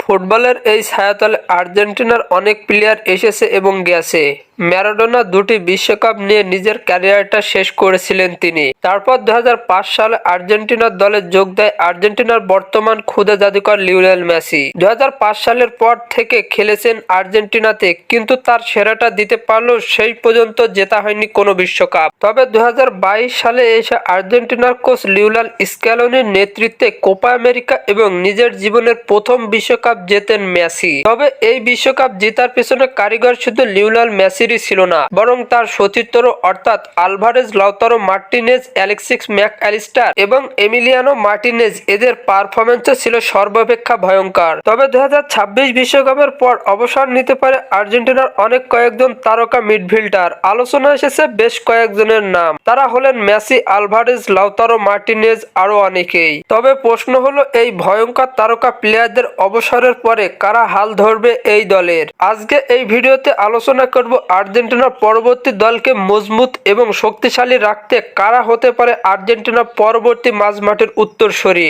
ফুটবলের এই ছায়াতলে আর্জেন্টিনার অনেক প্লেয়ার এসেছে এবং গেছে। ম্যারাডোনা দুটি বিশ্বকাপ নিয়ে নিজের ক্যারিয়ারটা শেষ করেছিলেন তিনি। তারপর 2005 সালে আর্জেন্টিনার দলে যোগ দেয় আর্জেন্টিনার বর্তমান ক্ষুদে জাদুকর লিওনেল মেসি। 2005 সালের পর থেকে খেলেছেন আর্জেন্টিনাতে, কিন্তু তার সেরাটা দিতে পারলেও সেই পর্যন্ত জেতা হয়নি কোনো বিশ্বকাপ। তবে 2022 সালে এসে আর্জেন্টিনার কোচ লিওনেল স্ক্যালোনির নেতৃত্বে কোপা আমেরিকা এবং নিজের জীবনের প্রথম বিশ্বকাপ জেতেন মেসি। তবে এই বিশ্বকাপ জেতার পেছনে কারিগর শুধু লিওনেল মেসিরই ছিল না, বরং তার সতীর্থরা অর্থাৎ Alvarez, Lautaro Martinez, Alexis Mac Allister এবং এমিলিয়ানো মার্টিনেজ, এদের পারফরম্যান্সও ছিল সর্বাপেক্ষা ভয়ঙ্কর। তবে 2026 বিশ্বকাপের পর অবসর নিতে পারে আর্জেন্টিনার অনেক কয়েকজন তারকা মিডফিল্ডার। আলোচনা এসেছে বেশ কয়েকজনের নাম, তারা হলেন মেসি, আলভারেজ, লাউতারো মার্টিনেজ, আরো অনেকেই। তবে প্রশ্ন হলো, এই ভয়ঙ্কর তারকা প্লেয়ারদের অবসরের পরে কারা হাল ধরবে এই দলের। আজকে এই ভিডিওতে আলোচনা করব আর্জেন্টিনার পরবর্তী দলকে মজবুত এবং শক্তিশালী রাখতে কারা হতে পারে আর্জেন্টিনার পরবর্তী মাঝমাঠের উত্তরসূরি।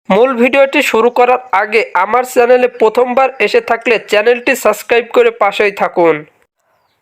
মূল ভিডিওটি শুরু করার আগে আমার চ্যানেলে প্রথমবার এসে থাকলে চ্যানেলটি সাবস্ক্রাইব করে পাশেই থাকুন।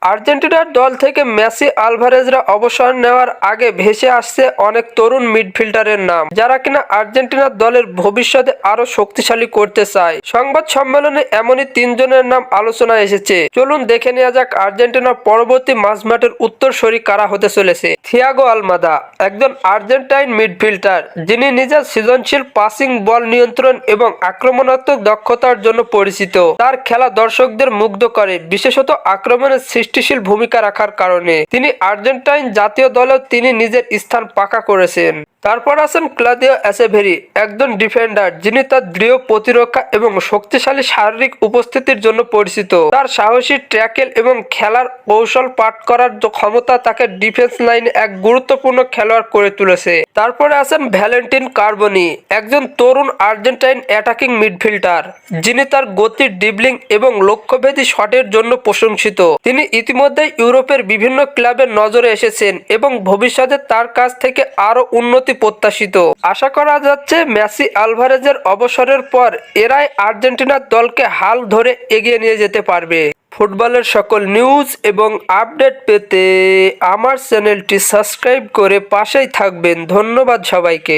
আর্জেন্টিনার দল থেকে মেসি, আলভারেজরা অবসর নেওয়ার আগে ভেসে আসছে অনেক তরুণ মিডফিল্ডারের নাম, যারা কিনা আর্জেন্টিনার দলের ভবিষ্যতে আরো শক্তিশালী করতে চায়। সংবাদ সম্মেলনে এমনই তিনজনের নাম আলোচনায় এসেছে। চলুন দেখে নেওয়া যাক আর্জেন্টিনার পরবর্তী মাঝমাঠের উত্তরসূরি কারা হতে চলেছে। থিয়াগো আলমাদা একজন আর্জেন্টাইন মিডফিল্ডার, যিনি নিজের সৃজনশীল পাসিং, বল নিয়ন্ত্রণ এবং আক্রমণাত্মক দক্ষতার জন্য পরিচিত। তার খেলা দর্শকদের মুগ্ধ করে, বিশেষত আক্রমণের সৃষ্টিশীল ভূমিকা রাখার কারণে। তিনি আর্জেন্টাইন জাতীয় দলেও তিনি নিজের স্থান পাকা করেছেন। তারপর আছেন ক্লদিও এচেভেরি, একজন ডিফেন্ডার, যিনি তার দৃঢ় প্রতিরক্ষা এবং শক্তিশালী শারীরিক উপস্থিতির জন্য পরিচিত। তার সাহসী ট্যাকেল এবং খেলার কৌশল পাঠ করার ক্ষমতা তাকে ডিফেন্স লাইনে এক গুরুত্বপূর্ণ খেলোয়াড় করে তুলেছে। তারপরে আছেন ভ্যালেন্টিন কার্বনি, একজন তরুণ আর্জেন্টাইন অ্যাটাকিং মিডফিল্ডার, যিনি তার গতি, ড্রিবলিং এবং লক্ষ্যভেদী শটের জন্য প্রশংসিত। তিনি ইতিমধ্যে ইউরোপের বিভিন্ন ক্লাবের নজরে এসেছেন এবং ভবিষ্যতে তার কাছ থেকে আরো উন্নতি প্রত্যাশিত। আশা করা যাচ্ছে মেসি, আলভারেজের অবসরের পর এরাই আর্জেন্টিনার দলকে হাল ধরে এগিয়ে নিয়ে যেতে পারবে। ফুটবলের সকল নিউজ এবং আপডেট পেতে আমার চ্যানেলটি সাবস্ক্রাইব করে পাশেই থাকবেন। ধন্যবাদ সবাইকে।